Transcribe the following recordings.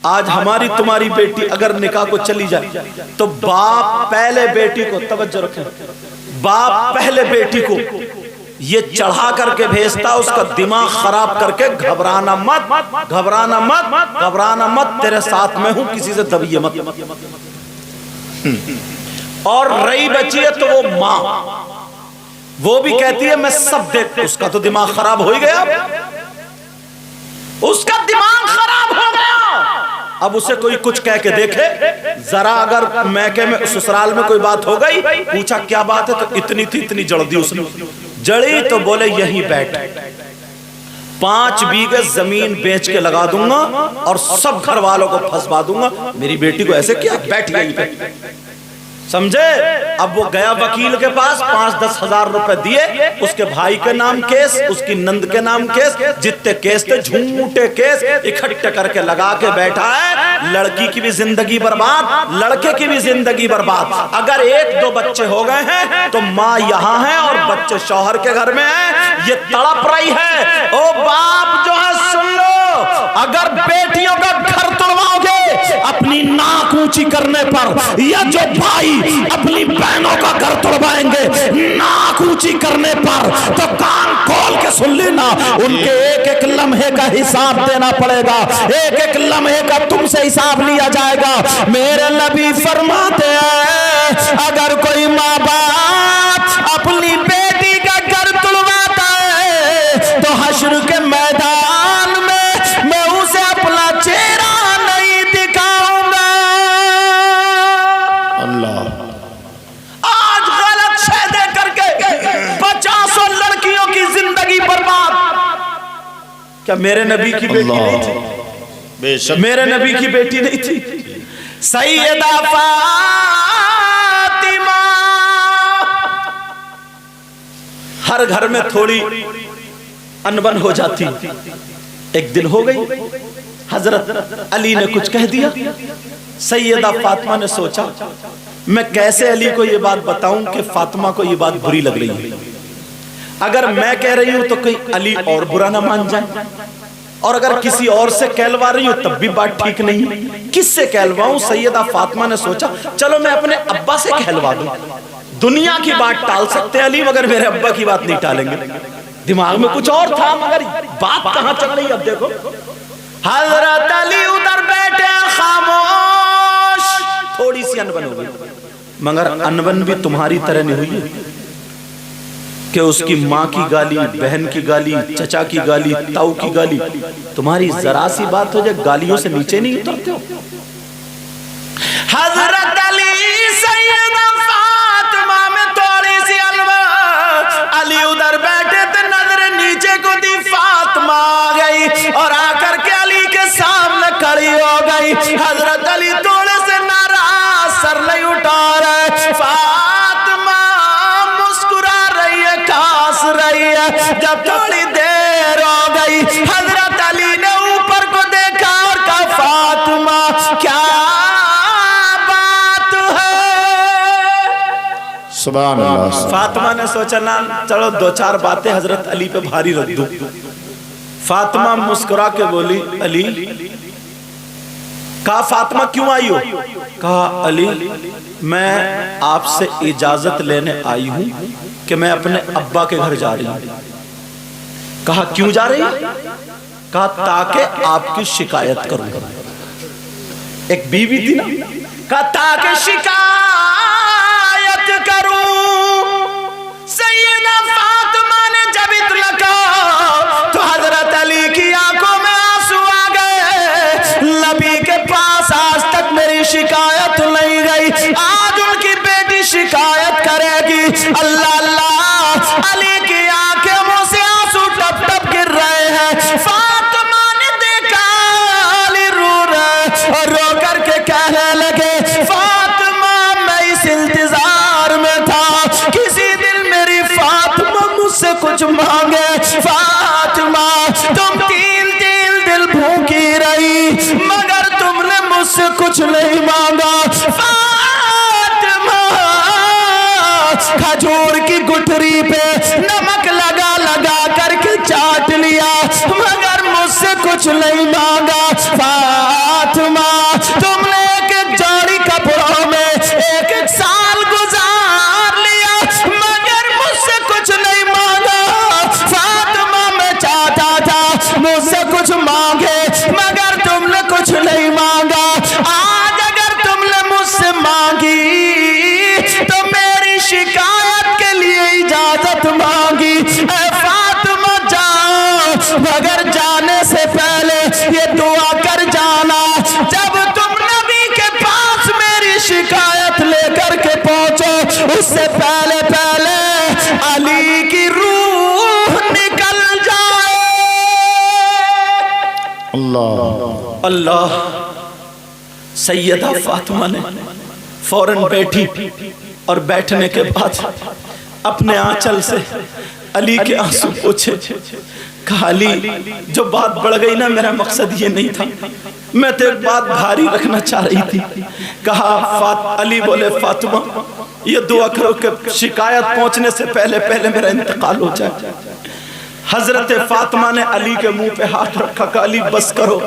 آج ہماری تمہاری بیٹی اگر نکاح کو چلی جائے تو باپ پہلے بیٹی کو، توجہ رکھیں، باپ پہلے بیٹی کو یہ چڑھا کر کے بھیجتا، اس کا دماغ خراب کر کے، گھبرانا مت، گھبرانا مت، گھبرانا مت، تیرے ساتھ میں ہوں، کسی سے دبیے مت۔ اور رہی بچی ہے تو وہ ماں، وہ بھی کہتی ہے میں سب دیکھ، اس کا تو دماغ خراب ہو ہی گیا، اس کا دماغ خراب ہو گیا۔ اب اسے کوئی کچھ کہہ کے دیکھے ذرا، اگر میکے میں سسرال میں کوئی بات ہو گئی، پوچھا کیا بات ہے تو اتنی تھی، اتنی جڑ دی اس نے، جڑی تو بولے یہیں بیٹھ، 5 بیگھے زمین بیچ کے لگا دوں گا اور سب گھر والوں کو پھنسوا دوں گا۔ میری بیٹی کو ایسے کیا، بیٹھ گئی پہ، سمجھے؟ اب وہ گیا وکیل کے پاس، 5-10 ہزار روپے دیے، اس کے بھائی کے نام کیس، اس کی نند کے نام کیس، جتنے کیس تھے جھوٹے کیس اکٹھے کر کے لگا کے بیٹھا ہے۔ لڑکی کی بھی زندگی برباد، لڑکے کی بھی زندگی برباد۔ اگر 1-2 بچے ہو گئے ہیں تو ماں یہاں ہے اور بچے شوہر کے گھر میں ہیں، یہ تڑپ رہی ہے۔ او باپ جو ہے سن لو، اگر بیٹیوں کا گھر توڑواؤ گے اپنی ناک اونچی کرنے پر، یا جو بھائی اپنی بہنوں کا گھر توڑوائیں گے ناک اونچی کرنے پر، تو کان کھول کے سن لینا، ان کے ایک ایک لمحے کا حساب دینا پڑے گا، ایک ایک لمحے کا تم سے حساب لیا جائے گا۔ میرے نبی فرماتے ہیں اگر کوئی ماں باپ اپنی بیٹی کا گھر توڑواتا ہے تو حشر کے میدان میں اسے اپنا چہرہ نہیں دکھاؤں گا۔ اللہ آج غلط شہدے کر کے 50 لڑکیوں کی زندگی برباد۔ کیا میرے نبی کی بیٹی نہیں تھی؟ بے شک میرے نبی کی بیٹی نہیں تھی؟ سیدہ فاطمہ ہر گھر میں تھوڑی انبن ہو جاتی، ایک دن ہو گئی، حضرت علی نے کچھ کہہ دیا، سیدہ فاطمہ نے سوچا میں کیسے علی کو یہ بات بتاؤں کہ فاطمہ کو یہ بات بری لگ رہی ہے، اگر میں کہہ رہی ہوں تو کہیں علی اور برا نہ مان جائے، اور اگر کسی اور سے کہلوا رہی ہوں تب بھی بات ٹھیک نہیں، کس سے کہلواؤں؟ سیدہ فاطمہ نے سوچا چلو میں اپنے ابا سے کہلوا دوں، دنیا کی بات ٹال سکتے علی مگر میرے ابا کی بات نہیں ٹالیں گے۔ دماغ میں کچھ اور تھا مگر بات کہاں چل رہی ہے؟ اب دیکھو حضرت علی ادھر بیٹھے خاموش، تھوڑی سی انبن ہو گئی، مگر انبن بھی تمہاری طرح نہیں ہوئی ہے کہ اس کی ماں کی گالی، بہن کی گالی، چچا کی گالی، تاؤ کی گالی، تمہاری ذرا سی بات ہو جائے گالیوں سے نیچے نہیں اترتے ہو۔ حضرت علی سیدہ فاطمہ میں تھوڑی سی انبن، علی ادھر بیٹھے تھے، نظر نیچے کو دی، فاطمہ آ گئی اور آ کر کے علی کے سامنے کھڑی ہو گئی۔ حضرت علی تھوڑے سے ناراض، سر نہیں اٹھا رہے، فاطمہ مسکرا رہی ہے، کاس رہی ہے۔ جب تھوڑی دیر ہو گئی حضرت علی نے اوپر کو دیکھا اور کہا فاطمہ کیا بات ہے؟ سبحان اللہ۔ فاطمہ نے سوچا نا چلو 2-4 باتیں حضرت علی پہ بھاری رکھ دوں۔ فاطمہ مسکرا کے بولی علی، کہا فاطمہ کیوں آئی ہو؟ کہا علی میں آپ سے اجازت لینے آئی ہوں کہ میں اپنے ابا کے گھر جا رہی ہوں۔ کہا کیوں جا رہی؟ کہا تاکہ آپ کی شکایت کروں۔ ایک بیوی تھی نا، کہا تاکہ شکایت کروں۔ سیدہ فاطمہ نے جب اطلاع کہا تو حضرت علی کی آنکھوں میں آنسو آ گئے، نبی کے پاس آج تک میری شکایت نہیں گئی، آج ان کی بیٹی شکایت کرے گی۔ اللہ اللہ، علی کی آنکھیں منہ سے آنسو ٹپ ٹپ گر رہے ہیں۔ فاطمہ نے دیکھا علی رو رہے اور رو کر کے کہنے لگے فاطمہ میں اس انتظار میں تھا کسی دن میری فاطمہ مجھ سے کچھ مانگے۔ فاطمہ تم 3 دن بھوکی رہی مگر تم نے مجھ سے کچھ نہیں مانگا۔ فاطمہ کھجور کی گٹھری پہ نمک لگا لگا کر کے چاٹ لیا مگر مجھ سے کچھ نہیں مانگا۔ فاطمہ اللہ سیدہ فاطمہ نے فوراً بیٹھی اور بیٹھنے کے بعد اپنے آنچل سے علی کے آنسو پوچھے. کہا علی جو بات بڑھ گئی نا میرا مقصد یہ نہیں تھا, میں تو ایک بات بھاری رکھنا چاہ رہی تھی. کہا علی بولے فاطمہ یہ دعا کرو کہ شکایت پہنچنے سے پہلے میرا انتقال ہو جائے. حضرت فاطمہ نے علی کے منہ پہ ہاتھ رکھا کہ علی بس کرو.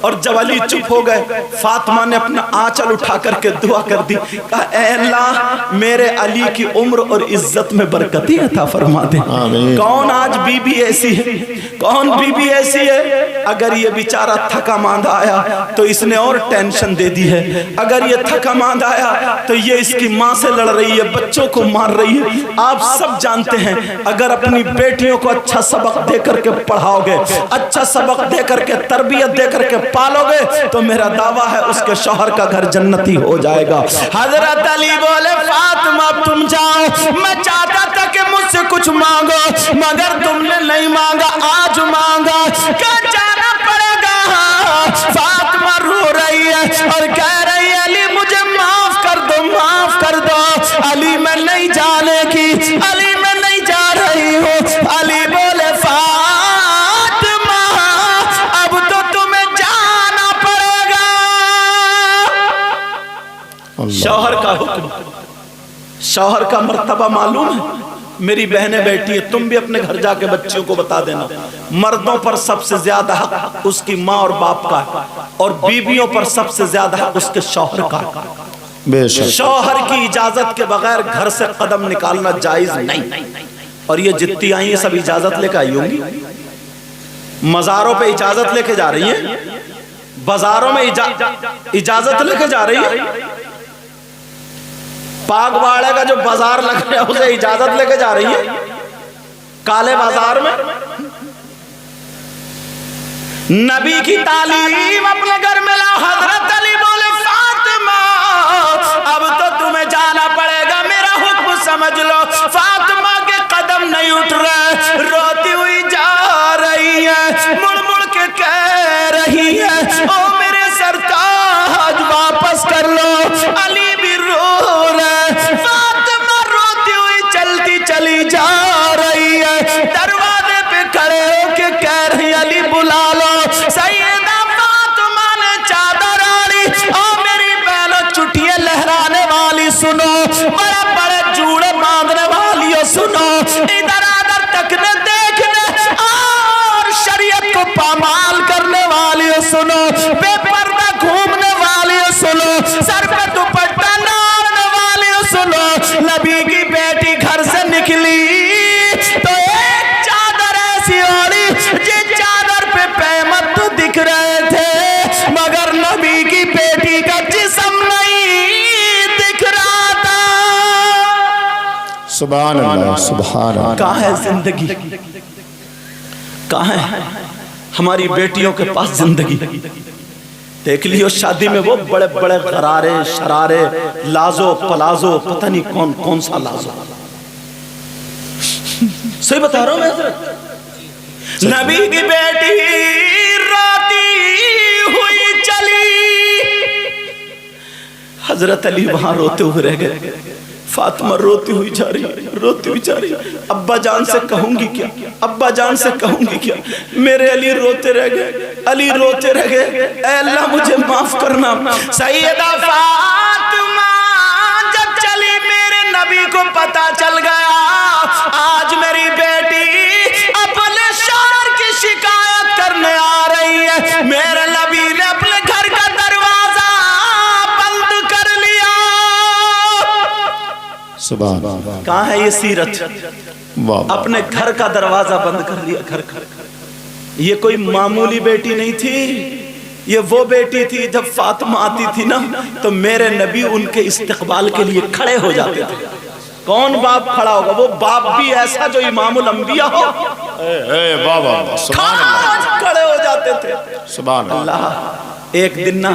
اور جب علی چپ ہو گئے فاطمہ نے اپنا آنچل اٹھا کر کے دعا کر دی. کہا اے اللہ میرے علی کی عمر اور عزت میں برکتی عطا فرما دے. کون آج بی بی ایسی ہے, کون بی بی ایسی ہے؟ اگر یہ بیچارہ تھکا ماندہ آیا تو اس نے اور ٹینشن دے دی ہے. اگر یہ تھکا ماندہ آیا تو یہ اس کی ماں سے لڑ رہی ہے, بچوں کو مار رہی ہے. آپ سب جانتے ہیں اگر اپنی بیٹیوں کو اچھا سبق دے کر کے پڑھاؤ گے, اچھا سبق دے کر کے تربیت دے کر کے پالو گے تو میرا دعویٰ ہے اس کے شوہر کا گھر جنتی ہو جائے گا. حضرت علی بولے فاطمہ تم جاؤ, میں چاہتا تھا کہ مجھ سے کچھ مانگو مگر تم نے نہیں مانگا, آج مانگا کہ جانا پڑے گا. فاطمہ رو رہی ہے اور کہہ رہی ہے علی مجھے معاف کر دو, معاف کر دو. علی میں نہیں جانے کی, علی میں نہیں جا رہی ہوں. علی بولے فاطمہ اب تو تمہیں جانا پڑے گا. شوہر کا حکم, شوہر کا مرتبہ معلوم ہے. میری بہنیں بیٹھی ہیں, تم بھی اپنے گھر جا کے بچیوں کو بتا دینا مردوں پر سب سے زیادہ حق اس کی ماں اور باپ کا ہے اور بیویوں پر سب سے زیادہ حق اس کے شوہر کا ہے. بے شک شوہر کی اجازت کے بغیر گھر سے قدم نکالنا جائز نہیں. اور یہ جتنی آئی ہیں سب اجازت لے کے آئی ہوں گی. مزاروں پہ اجازت لے کے جا رہی ہیں, بازاروں میں اجازت لے کے جا رہی ہیں. پاک باڑے کا جو بازار لگ رہا ہے اسے اجازت لے کے جا رہی ہے. کالے بازار میں نبی کی تعلیم اپنے گھر میں لا. حضرت علی بولے فاطمہ اب تو تمہیں جانا پڑے گا, میرا حکم سمجھ لو. فاطمہ کے قدم نہیں اٹھ رہے, روتی ہوئی جا رہی ہے, مڑ مڑ کے کہہ رہی ہے او میرے سرتاج واپس کر لو. علی بھی رو رہے, فاطمہ روتی ہوئی چلتی چلی جا رہی ہے. دروازے پہ کھڑے ہو کے کہہ رہی علی بلا لو. سیدہ فاطمہ نے چادر آڑی, او میری بہنوں چٹیے لہرانے والی سنو, بڑے بڑے جوڑے باندھنے والیوں سنو, ادھر ادھر تکنے دیکھنے اور شریعت کو پامال کرنے والیوں سنو, بے پردہ گھومنے والیوں سنو, سر پہ دوپٹہ ڈالنے والیوں سنو. نبی کی بیٹی گھر سے نکلی تو ایک چادر ایسی اوڑی جس چادر پہ پیمت تو دکھ رہے تھے مگر نبی کی بیٹی کا جسم نہیں دکھ رہا تھا. سبحان اللہ سبحان اللہ. کہاں ہے زندگی, کہاں ہے ہماری بیٹیوں کے پاس زندگی؟ دیکھ لیو شادی میں وہ بڑے بڑے غرارے شرارے, لازو پلازو, پتہ نہیں کون کون سا لازو. صحیح بتا رہا ہوں میں حضرت. نبی کی بیٹی روتی ہوئی چلی, حضرت علی وہاں روتے ہوئے رہ گئے. فاطمہ روتی ہوئی جا رہی ہے, روتی ہوئی جا رہی ہے. ابا جان سے کہوں گی کیا, ابا جان سے کہوں گی کیا, میرے علی روتے رہ گئے, علی روتے رہ گئے. اے اللہ مجھے معاف کرنا. سیدہ فاطمہ جب چلی میرے نبی کو پتا چل گیا آج میری بیٹی اپنے شوہر کی شکایت کرنے آ رہی ہے. میرے نبی نے اپنے گھر کا دروازہ بند کر لیا. سبحان اللہ. کہاں ہے یہ سیرت؟ اپنے گھر کا دروازہ بند کر لیا. گھر یہ کوئی معمولی بیٹی نہیں تھی, یہ وہ بیٹی تھی جب فاطمہ آتی تھی نا تو میرے نبی ان کے استقبال کے لیے کھڑے ہو جاتے تھے. کون باپ کھڑا ہوگا؟ وہ باپ بھی ایسا جو امام الانبیاء ہو, کھڑے ہو جاتے تھے. سبحان اللہ. ایک دن نا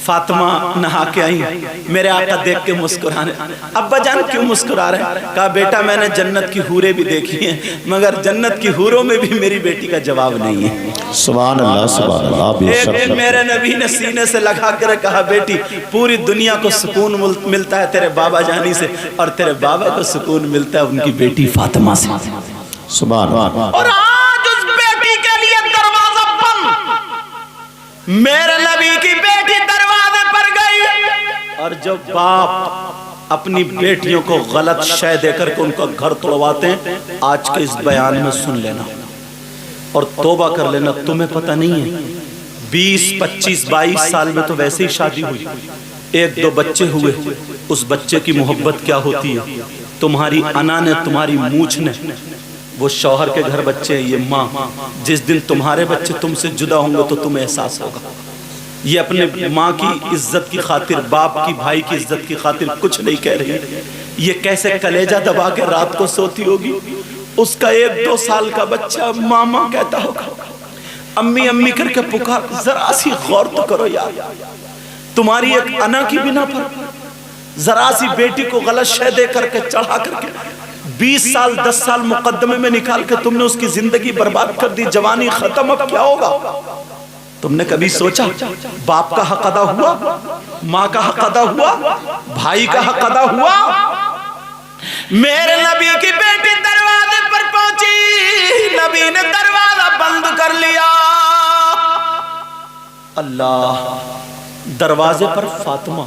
فاطمہ نہا کے آئی، میرے آقا دیکھ کے مسکرانے، ابا جان کیوں مسکرا رہے ہیں؟ کہا بیٹا میں نے جنت کی حوریں بھی دیکھی ہیں مگر جنت کی حوروں میں بھی میری بیٹی کا جواب نہیں ہے۔ سبحان اللہ سبحان اللہ بے ایک شک۔ دن میرے نبی نے سینے سے لگا کر کہا بیٹی پوری دنیا کو سکون ملتا ہے تیرے بابا جانی سے، اور تیرے بابا کو سکون ملتا ہے ان کی بیٹی فاطمہ سے۔ سبحان اللہ۔ اور آج اس بیٹی کے لیے دروازہ بند، میرے نبی کی بیٹی دروازے پر گئی، اور جو باپ اپنی بیٹیوں کو غلط شے دے کر کے ان کا گھر توڑواتے ہیں، آج کے اس بیان میں سن لینا اور توبہ کر لینا۔ تمہیں پتہ نہیں ہے 20 25 22 سال میں تو ویسے ہی شادی ہوئی، 1 2 بچے ہوئے، اس بچے کی محبت کیا ہوتی ہے؟ تمہاری انا نے، تمہاری مونچھ نے، وہ شوہر کے گھر بچے ہیں، یہ ماں، جس دن تمہارے بچے تم سے جدا ہوں گے تو تمہیں احساس ہوگا۔ یہ اپنے ماں کی عزت کی خاطر، باپ کی بھائی کی عزت کی خاطر کچھ نہیں کہہ رہی، یہ کیسے کلیجہ دبا کے رات کو سوتی ہوگی۔ اس کا 1 2 سال کا بچہ ماما کہتا ہوگا، امی امی کر کے پکار۔ ذرا سی غور تو کرو یار، تمہاری ایک انا کی بنا پر ذرا سی بیٹی کو غلط شے دے کر کے چڑھا کر کے 20 سال 10 سال مقدمے میں نکال کے تم نے اس کی زندگی برباد کر دی، جوانی ختم، اب کیا ہوگا؟ تم نے کبھی سوچا باپ کا حق ادا ہوا، ماں کا حق ادا ہوا، بھائی کا حق ادا ہوا؟ میرے نبی کی بیٹی دروازے پر پہنچی، نبی نے دروازہ بند کر لیا۔ اللہ، دروازے پر فاطمہ،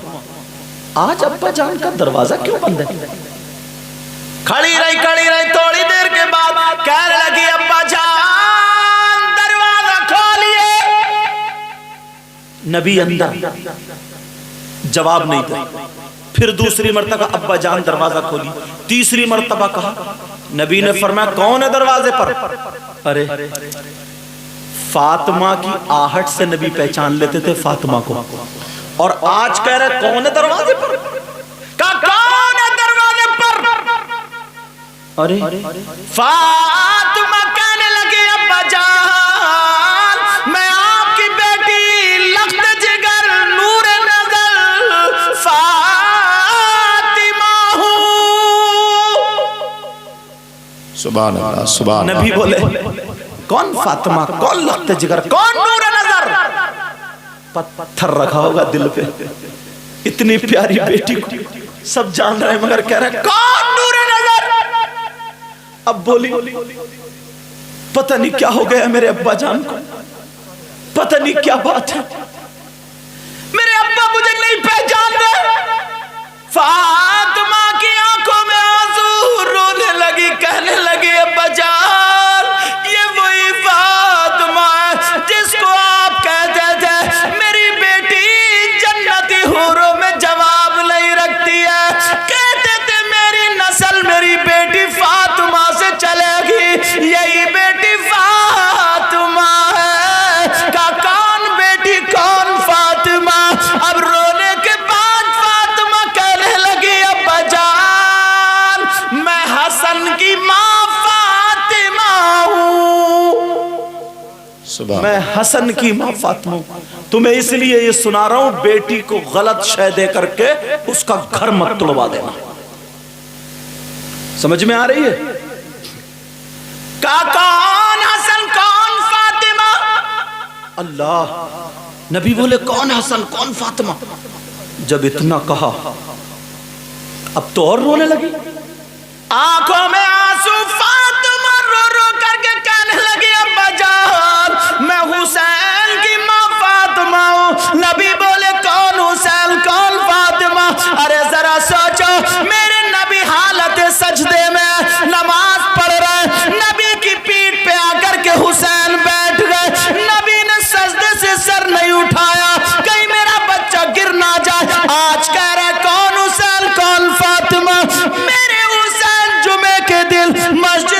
آج ابا جان کا دروازہ کیوں بند ہے؟ کھڑی رہی تھوڑی دیر کے بعد کہنے لگی ابا جان دروازہ کھولیے۔ نبی اندر، جواب نہیں دیا۔ پھر دوسری مرتبہ ابا جان دروازہ کھولی، تیسری مرتبہ کہا، نبی نے فرمایا کون ہے دروازے پر؟ ارے فاطمہ کی آہٹ سے نبی پہچان لیتے تھے فاطمہ کو، اور آج کہہ رہے کون ہے دروازے پر؟ کہا کون ہے دروازے پر؟ ارے فاطمہ کہنے لگی ابا جان میں آپ کی بیٹی لخت جگر نور نظر فاطمہ ہوں۔ سبحان اللہ سبحان اللہ۔ نبی بولے کون فاطمہ، کون لخت جگر، کون نور نظر؟ پتھر رکھا ہوگا دل پہ، اتنی پیاری بیٹی کو سب جان رہے ہیں مگر کہہ رہے ہیں کون نور نظر؟ اب بولی پتہ نہیں کیا ہو گیا میرے ابا جان کو، پتہ نہیں کیا بات ہے، میرے ابا مجھے نہیں پہچان رہے۔ فاطمہ کی آنکھوں میں آنسو، رونے لگی، کہنے لگی ابا جان یہ وہی فاطمہ ہے جس کو آپ کہتے تھے میری بیٹی جنتی حوروں میں جواب نہیں رکھتی ہے، کہتے تھے میری نسل میری بیٹی فاطمہ سے چلے گی، یہی بیٹی فاطمہ ہے۔ کہا کون بیٹی، کون فاطمہ؟ اب رونے کے بعد فاطمہ کہنے لگی ابا جان میں حسن کی ماں فاطمہ ہوں، میں حسن کی ماں فاطمہ ہوں۔ تمہیں اس لیے یہ سنا رہا ہوں بیٹی کو غلط شے دے کر کے اس کا گھر مت تڑوا دینا۔ سمجھ میں آ رہی ہے؟ کون حسن کون فاطمہ؟ اللہ، نبی بولے کون حسن کون فاطمہ؟ جب اتنا کہا اب تو اور رونے لگی، آنکھوں میں آنسو، فاطمہ رو رو کر کے کہنے لگی ابا جان میں حسین کی ماں فاطمہ ہوں۔ نبی بولے کون حسین کون فاطمہ؟ ارے ذرا سوچو، میرے نبی حالت سجدے میں نماز پڑھ رہے، نبی کی پیٹھ پہ آ کر کے حسین بیٹھ گئے، نبی نے سجدے سے سر نہیں اٹھایا کہیں میرا بچہ گر نہ جائے۔ آج کہہ رہے کون حسین کون فاطمہ؟ میرے حسین جمعے کے دن مسجد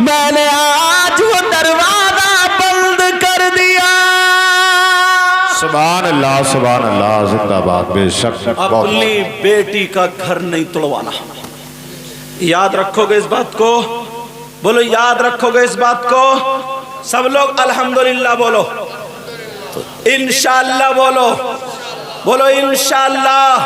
میں نے آج وہ دروازہ بند کر دیا. سبحان اللہ زندہ باد. بے شک اپنی بیٹی کا گھر نہیں توڑوانا. یاد رکھو گے اس بات کو؟ بولو یاد رکھو گے اس بات کو؟ سب لوگ الحمدللہ بولو. انشاءاللہ بولو. بولو انشاءاللہ.